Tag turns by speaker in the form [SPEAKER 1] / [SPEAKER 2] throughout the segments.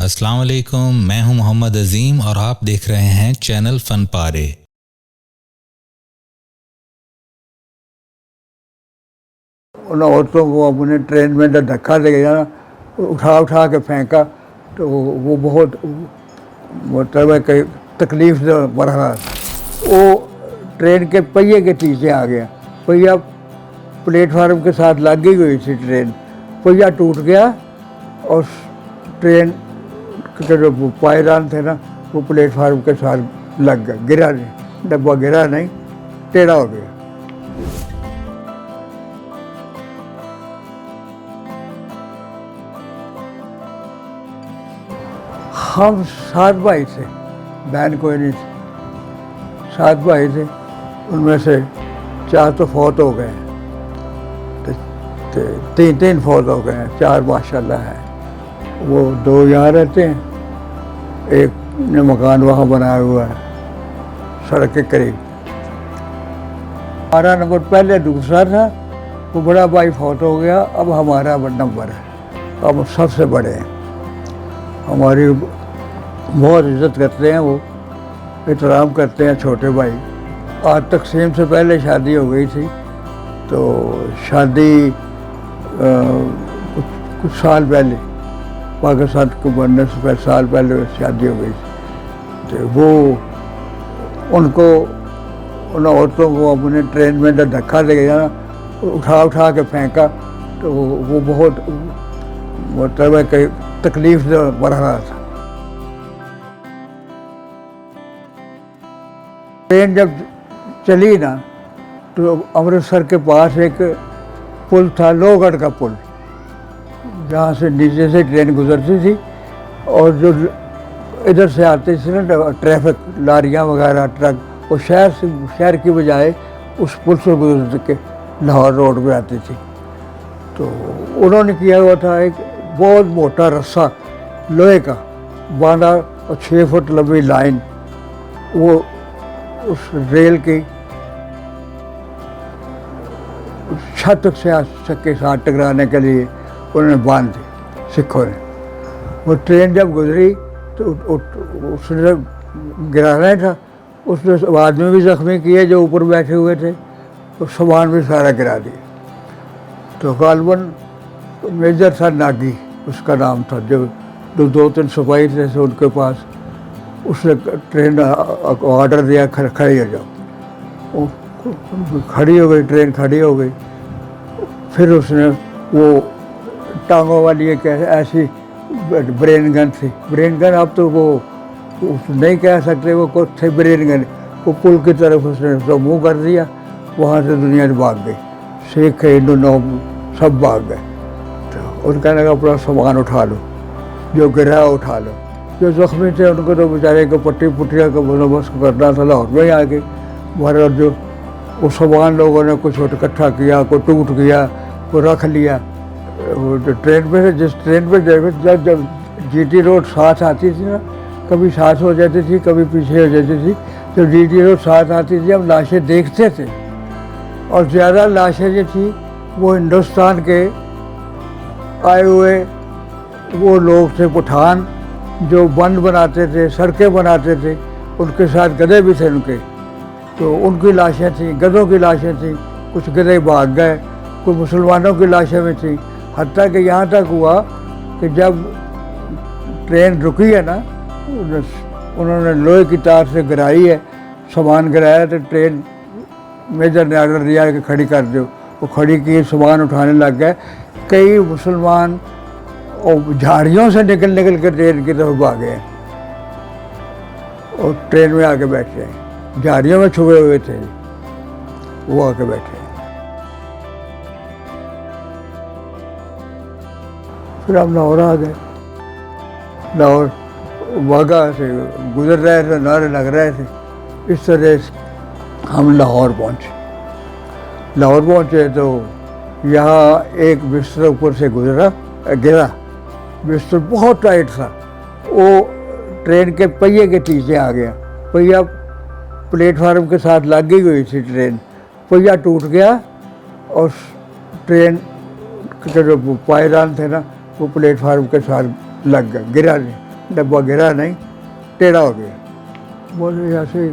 [SPEAKER 1] अस्सलाम वालेकुम, मैं हूं मोहम्मद अजीम और आप देख रहे हैं चैनल फन पारे।
[SPEAKER 2] उन औरतों को अपने ट्रेन में जब धक्का दे गया ना, उठा उठा के फेंका तो वो बहुत मतलब है कि तकलीफ से बढ़ रहा था। वो ट्रेन के पहिए के पीछे आ गया। पहिया प्लेटफार्म के साथ लग ही गई थी ट्रेन। पहिया टूट गया और ट्रेन के जो पायदान थे ना वो प्लेटफार्म के साथ लग गया। गिरा नहीं, डब्बा गिरा नहीं, टेढ़ा हो गया। हम 7 भाई थे, बहन कोई नहीं थी। 7 भाई थे, उनमें से 4 तो फौत हो गए, तो 3 फौत हो गए हैं, 4 माशाल्लाह हैं। वो 2 यहाँ रहते हैं, एक ने मकान वहाँ बनाया हुआ है सड़क के करीब। हमारा नंबर पहले दूसरा था, वो बड़ा भाई फौत हो गया, अब हमारा नंबर है, अब सबसे बड़े हैं। हमारी बहुत इज्जत करते हैं, वो एहतराम करते हैं छोटे भाई। आज तकसीम से पहले शादी हो गई थी, तो शादी कुछ साल पहले, पाकिस्तान को बनने से पहले साल पहले शादी हो गई थी। तो वो उनको उन औरतों को अपने ट्रेन में जब धक्का दे गया ना, उठा उठा के फेंका तो वो बहुत मतलब है कि तकलीफ से बढ़ रहा था। ट्रेन जब चली ना तो अमृतसर के पास एक पुल था, लोहगढ़ का पुल, जहाँ से नीचे से ट्रेन गुजरती थी और जो इधर से आते थे ना ट्रैफिक, लारियाँ वगैरह, ट्रक, वो शहर की बजाय उस पुल से गुजर के लाहौर रोड पे आती थी। तो उन्होंने किया हुआ था एक बहुत मोटा रस्सा लोहे का बांधा और 6 फुट लंबी लाइन, वो उस रेल की छत से के साथ टकराने के लिए उन्होंने बांध दी सिखों ने। वो ट्रेन जब गुजरी तो उसने गिराना ही था, उसने आदमी भी जख्मी किए जो ऊपर बैठे हुए थे, तो सामान भी सारा गिरा दिया। तो गालबन मेजर था नागी उसका नाम था, जो 2-3 सिपाही थे उनके पास। उसने ट्रेन ऑर्डर दिया, खड़ी हो जाओ। वो खड़ी हो गई, ट्रेन खड़ी हो गई। फिर उसने वो टांगों वाली एक ऐसी ब्रेन गन थी, ब्रेन गन अब तो वो नहीं कह सकते, वो कुछ थे ब्रेन गन, वो पुल की तरफ उसने तो मुँह कर दिया। वहाँ से दुनिया भाग गई, सिख हिंदू सब भाग गए। तो उनका लगा अपना सामान उठा लो, जो गिरा उठा लो। जो जख्मी थे उनको तो बेचारे को पट्टी पुट्टियाँ का बंदोबस्त करना था, लाहौर में ही आ गए। हमारे जो वो सामान लोगों ने कुछ इकट्ठा किया, कोई टूट गया, कोई रख लिया। वो जो ट्रेन पे से जिस ट्रेन पे जब GT रोड साथ आती थी ना, कभी साथ हो जाती थी, कभी पीछे हो जाती थी। जब GT रोड साथ आती थी हम लाशें देखते थे, और ज़्यादा लाशें जो थी वो हिंदुस्तान के आए हुए वो लोग थे, पठान, जो बंद बनाते थे, सड़कें बनाते थे, उनके साथ गधे भी थे उनके। तो उनकी लाशें थीं, गधों की लाशें थीं, कुछ गधे भाग गए, कुछ मुसलमानों की लाशें भी थीं। हत्ता कि यहाँ तक हुआ कि जब ट्रेन रुकी है ना, उन्होंने लोहे की तार से गिराई है, सामान गिराया, तो ट्रेन मेजर ने ऑर्डर दिया कि खड़ी कर दो। वो खड़ी की, सामान उठाने लग गए। कई मुसलमान और झाड़ियों से निकल कर ट्रेन की तरफ भागे हैं और ट्रेन में आके बैठे हैं। झाड़ियों में छुपे हुए थे, वो आके बैठे हैं। फिर हम लाहौर आ गए। लाहौर वाघा से गुजर रहे थे, नारे लग रहे थे। इस तरह से हम लाहौर पहुँचे। लाहौर पहुँचे तो यहाँ एक बिस्तर ऊपर से गिरा। बिस्तर बहुत टाइट था, वो ट्रेन के पहिए के पीछे आ गया। पहिया प्लेटफार्म के साथ लग ही गई थी ट्रेन। पहिया टूट गया और ट्रेन के जो पायदान थे ना वो प्लेटफार्म के साथ लग गया, गिरा नहीं, डब्बा गिरा नहीं, टेढ़ा हो गया। बोले ऐसे ही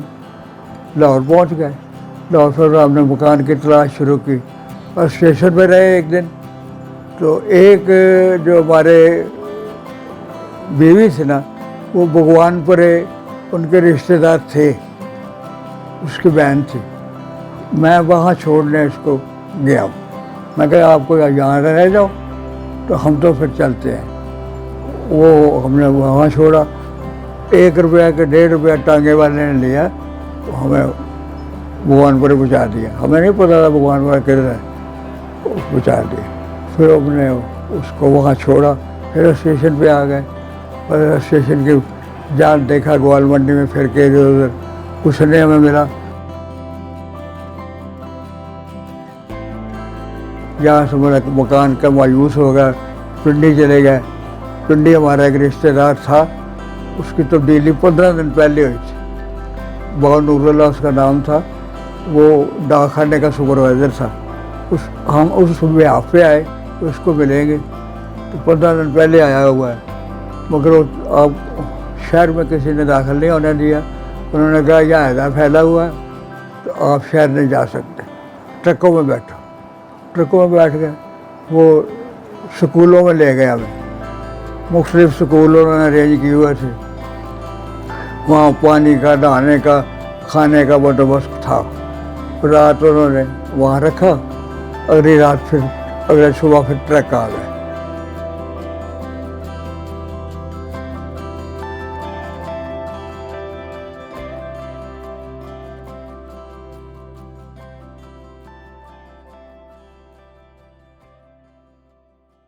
[SPEAKER 2] लाहौर पहुंच गए। लाहौर से हमने मकान की तलाश शुरू की और स्टेशन पे रहे एक दिन। तो एक जो हमारे बीवी थी ना, वो भगवानपुरे उनके रिश्तेदार थे, उसकी बहन थी। मैं वहाँ छोड़ने उसको गया। मैं कहा आपको यहाँ रह जाओ, तो हम तो फिर चलते हैं। वो हमने वहाँ छोड़ा। 1 रुपया के 1.5 रुपया टांगे वाले ने लिया, तो हमें भगवानपुर पहुँचा दिया। हमें नहीं पता था भगवानपुर किधर है, पहुँचा दिया। फिर हमने उसको वहाँ छोड़ा, फिर स्टेशन पे आ गए। और स्टेशन की जान देखा, ग्वाल मंडी में फिर के इधर उधर, कुछ नहीं हमें मिला। यहाँ से मेरा मकान का मायूस हो गया, पिंडी चले गए। पिंडी हमारा एक रिश्तेदार था, उसकी तब्दीली 15 दिन पहले हुई थी। बाबा नूरुल्लाह उसका नाम था, वो डाकखाने का सुपरवाइज़र था। हम उस ब्याह पे आए तो उसको मिलेंगे, तो 15 दिन पहले आया हुआ है। मगर अब शहर में किसी ने दाखिल नहीं होने दिया। उन्होंने कहा यहाँ हैदा फैला हुआ है, तो आप शहर नहीं जा सकते। ट्रकों में बैठो, ट्रकों में बैठ गए। वो स्कूलों में ले गए हमें, मुख्तलिफ स्कूलों ने अरेंज किए हुए थे। वहाँ पानी का, नहाने का, खाने का बंदोबस्त था। रात उन्होंने वहाँ रखा, अगली रात फिर अगले सुबह फिर ट्रक आ गए।